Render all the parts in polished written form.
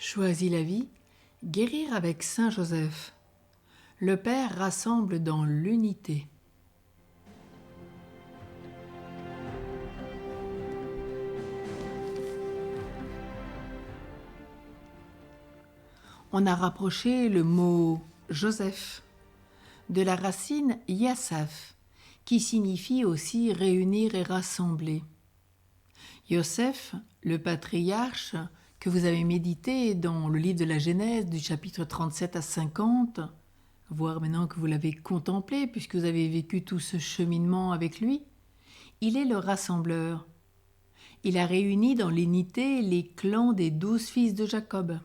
Choisis la vie, guérir avec Saint Joseph. Le Père rassemble dans l'unité. On a rapproché le mot Joseph de la racine Yassaf, qui signifie aussi réunir et rassembler. Yosef, le patriarche, que vous avez médité dans le livre de la Genèse du chapitre 37 à 50, voire maintenant que vous l'avez contemplé puisque vous avez vécu tout ce cheminement avec lui, il est le rassembleur. Il a réuni dans l'unité les clans des 12 fils de Jacob.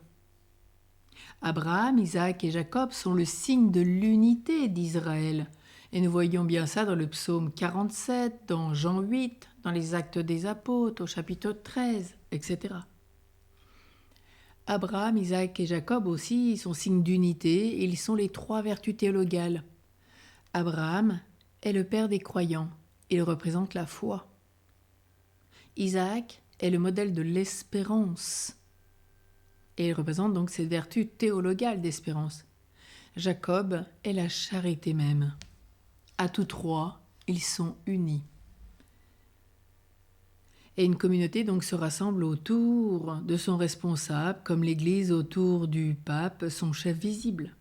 Abraham, Isaac et Jacob sont le signe de l'unité d'Israël. Et nous voyons bien ça dans le psaume 47, dans Jean 8, dans les Actes des Apôtres, au chapitre 13, etc. Abraham, Isaac et Jacob aussi sont signes d'unité et ils sont les 3 vertus théologales. Abraham est le père des croyants, il représente la foi. Isaac est le modèle de l'espérance et il représente donc cette vertu théologale d'espérance. Jacob est la charité même. À tous 3, ils sont unis. Et une communauté donc se rassemble autour de son responsable, comme l'Église autour du pape, son chef visible.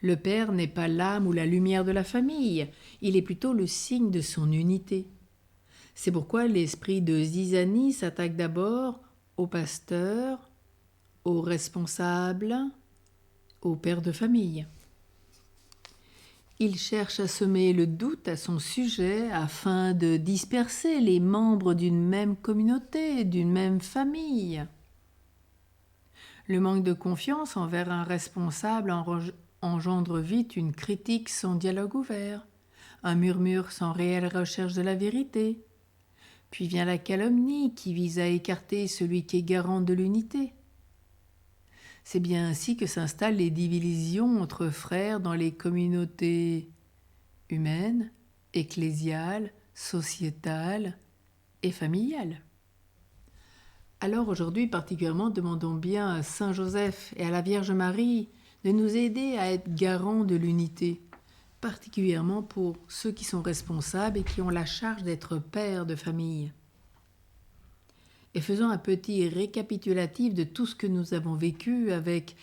Le Père n'est pas l'âme ou la lumière de la famille, il est plutôt le signe de son unité. C'est pourquoi l'esprit de zizanie s'attaque d'abord au pasteur, aux responsables, au père de famille. Il cherche à semer le doute à son sujet afin de disperser les membres d'une même communauté, d'une même famille. Le manque de confiance envers un responsable engendre vite une critique sans dialogue ouvert, un murmure sans réelle recherche de la vérité. Puis vient la calomnie qui vise à écarter celui qui est garant de l'unité. C'est bien ainsi que s'installent les divisions entre frères dans les communautés humaines, ecclésiales, sociétales et familiales. Alors aujourd'hui, particulièrement, demandons bien à Saint Joseph et à la Vierge Marie de nous aider à être garants de l'unité, particulièrement pour ceux qui sont responsables et qui ont la charge d'être pères de famille. Et faisons un petit récapitulatif de tout ce que nous avons vécu avec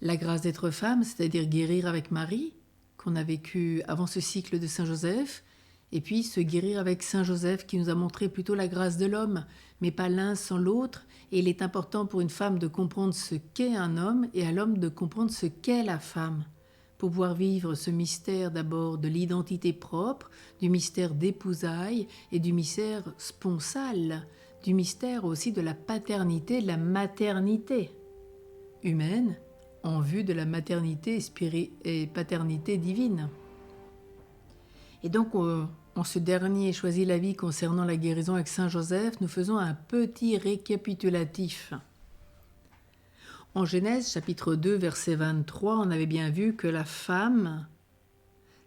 la grâce d'être femme, c'est-à-dire guérir avec Marie, qu'on a vécu avant ce cycle de Saint Joseph, et puis se guérir avec Saint Joseph qui nous a montré plutôt la grâce de l'homme, mais pas l'un sans l'autre. Et il est important pour une femme de comprendre ce qu'est un homme et à l'homme de comprendre ce qu'est la femme, pour pouvoir vivre ce mystère d'abord de l'identité propre, du mystère d'épousailles et du mystère sponsal, du mystère aussi de la paternité, de la maternité humaine en vue de la maternité et paternité divine. Et donc, en ce dernier Choisis la vie concernant la guérison avec Saint Joseph, nous faisons un petit récapitulatif. En Genèse, chapitre 2, verset 23, on avait bien vu que la femme,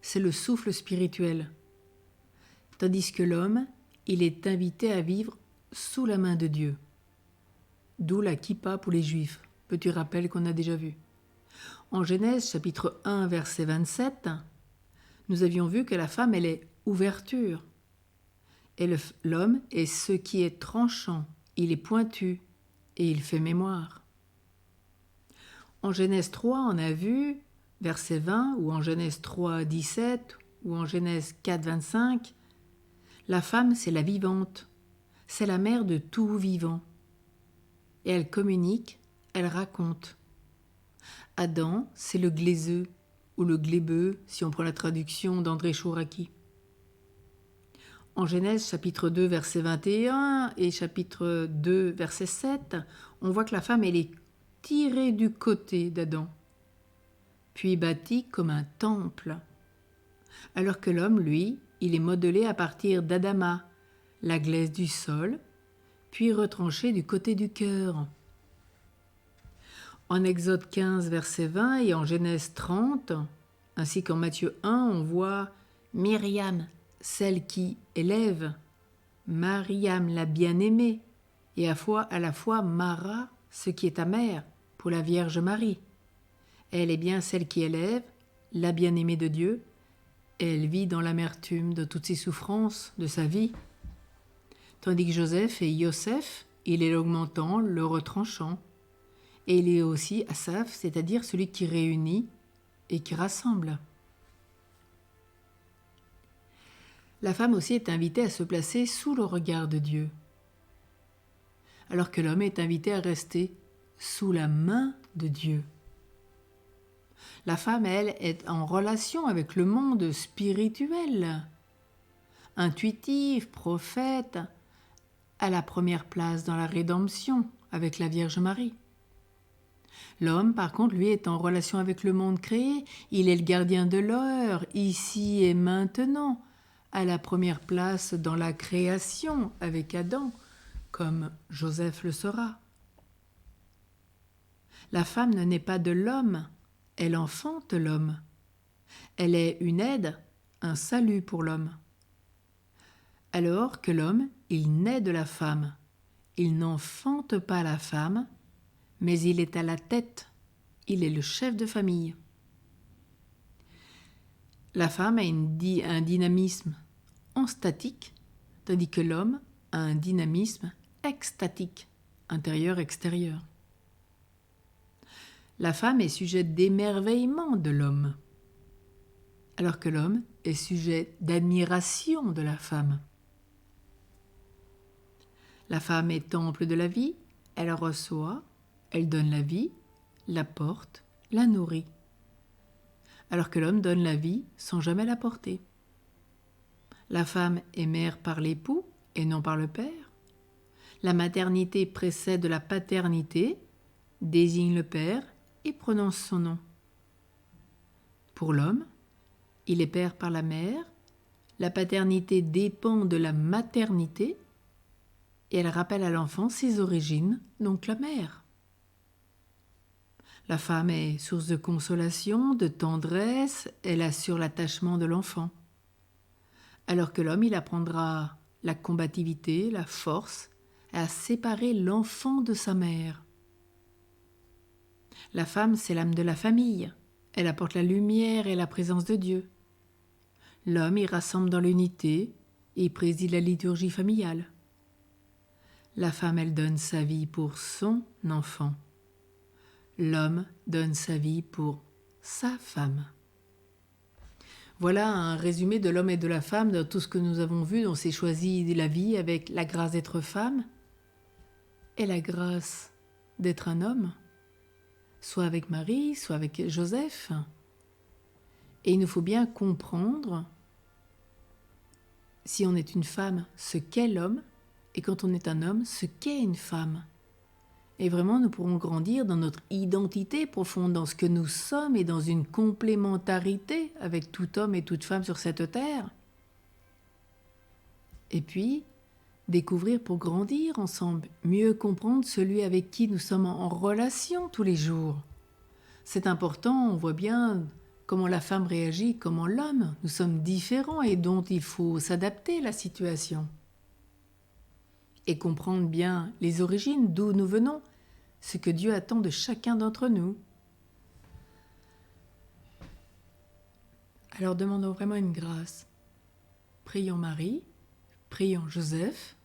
c'est le souffle spirituel, tandis que l'homme, il est invité à vivre sous la main de Dieu. D'où la kippa pour les Juifs, petit rappel qu'on a déjà vu. En Genèse, chapitre 1, verset 27, nous avions vu que la femme, elle est ouverture. Et l'homme est ce qui est tranchant, il est pointu et il fait mémoire. En Genèse 3, on a vu, verset 20, ou en Genèse 3, 17, ou en Genèse 4, 25, la femme, c'est la vivante, c'est la mère de tout vivant. Et elle communique, elle raconte. Adam, c'est le glaiseux, ou le glébeux, si on prend la traduction d'André Chouraki. En Genèse, chapitre 2, verset 21, et chapitre 2, verset 7, on voit que la femme, elle est tirée du côté d'Adam, puis bâtie comme un temple, alors que l'homme, lui, il est modelé à partir d'Adama, la glaise du sol, puis retranché du côté du cœur. En Exode 15, verset 20 et en Genèse 30, ainsi qu'en Matthieu 1, on voit Myriam, celle qui élève, Mariam la bien-aimée, et à la fois Mara, ce qui est ta mère pour la Vierge Marie. Elle est bien celle qui élève, la bien-aimée de Dieu. Elle vit dans l'amertume de toutes ses souffrances de sa vie. Tandis que Joseph est Yosef, il est l'augmentant, le retranchant. Et il est aussi Asaph, c'est-à-dire celui qui réunit et qui rassemble. La femme aussi est invitée à se placer sous le regard de Dieu, alors que l'homme est invité à rester sous la main de Dieu. La femme, elle, est en relation avec le monde spirituel, intuitive, prophète, à la première place dans la rédemption avec la Vierge Marie. L'homme, par contre, lui, est en relation avec le monde créé. Il est le gardien de l'heure, ici et maintenant, à la première place dans la création avec Adam, comme Joseph le sera. La femme ne naît pas de l'homme, elle enfante l'homme. Elle est une aide, un salut pour l'homme. Alors que l'homme, il naît de la femme. Il n'enfante pas la femme, mais il est à la tête, il est le chef de famille. La femme a un dynamisme enstatique, tandis que l'homme a un dynamisme extatique, intérieur-extérieur. La femme est sujet d'émerveillement de l'homme, alors que l'homme est sujet d'admiration de la femme. La femme est temple de la vie, elle reçoit, elle donne la vie, la porte, la nourrit, alors que l'homme donne la vie sans jamais la porter. La femme est mère par l'époux et non par le père. La maternité précède la paternité, désigne le père et prononce son nom. Pour l'homme, il est père par la mère, la paternité dépend de la maternité et elle rappelle à l'enfant ses origines, donc la mère. La femme est source de consolation, de tendresse, elle assure l'attachement de l'enfant. Alors que l'homme, il apprendra la combativité, la force, à séparer l'enfant de sa mère. La femme, c'est l'âme de la famille, elle apporte la lumière et la présence de Dieu. L'homme, il rassemble dans l'unité et préside la liturgie familiale. La femme, elle donne sa vie pour son enfant. L'homme donne sa vie pour sa femme. Voilà un résumé de l'homme et de la femme dans tout ce que nous avons vu. On s'est choisi la vie avec la grâce d'être femme et la grâce d'être un homme, soit avec Marie, soit avec Joseph. Et il nous faut bien comprendre, si on est une femme, ce qu'est l'homme, et quand on est un homme, ce qu'est une femme. Et vraiment, nous pourrons grandir dans notre identité profonde, dans ce que nous sommes et dans une complémentarité avec tout homme et toute femme sur cette terre. Et puis, découvrir pour grandir ensemble, mieux comprendre celui avec qui nous sommes en relation tous les jours. C'est important, on voit bien comment la femme réagit, comment l'homme. Nous sommes différents et dont il faut s'adapter à la situation. Et comprendre bien les origines, d'où nous venons, ce que Dieu attend de chacun d'entre nous. Alors demandons vraiment une grâce. Prions Marie, prions Joseph,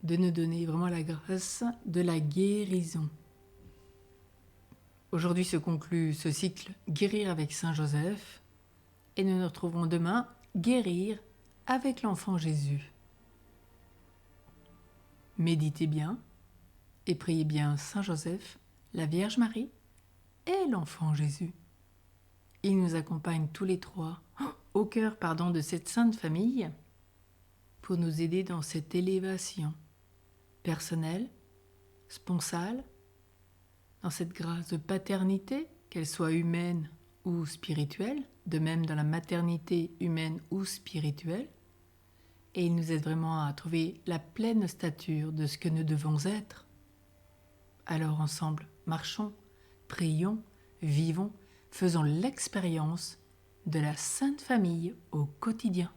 de nous donner vraiment la grâce de la guérison. Aujourd'hui se conclut ce cycle Guérir avec Saint Joseph et nous nous retrouverons demain Guérir avec l'enfant Jésus. Méditez bien et priez bien Saint Joseph, la Vierge Marie et l'enfant Jésus. Ils nous accompagnent tous les trois au cœur de cette sainte famille pour nous aider dans cette élévation personnelle, sponsale, dans cette grâce de paternité, qu'elle soit humaine ou spirituelle, de même dans la maternité humaine ou spirituelle. Et il nous aide vraiment à trouver la pleine stature de ce que nous devons être. Alors ensemble, marchons, prions, vivons, faisons l'expérience de la Sainte Famille au quotidien.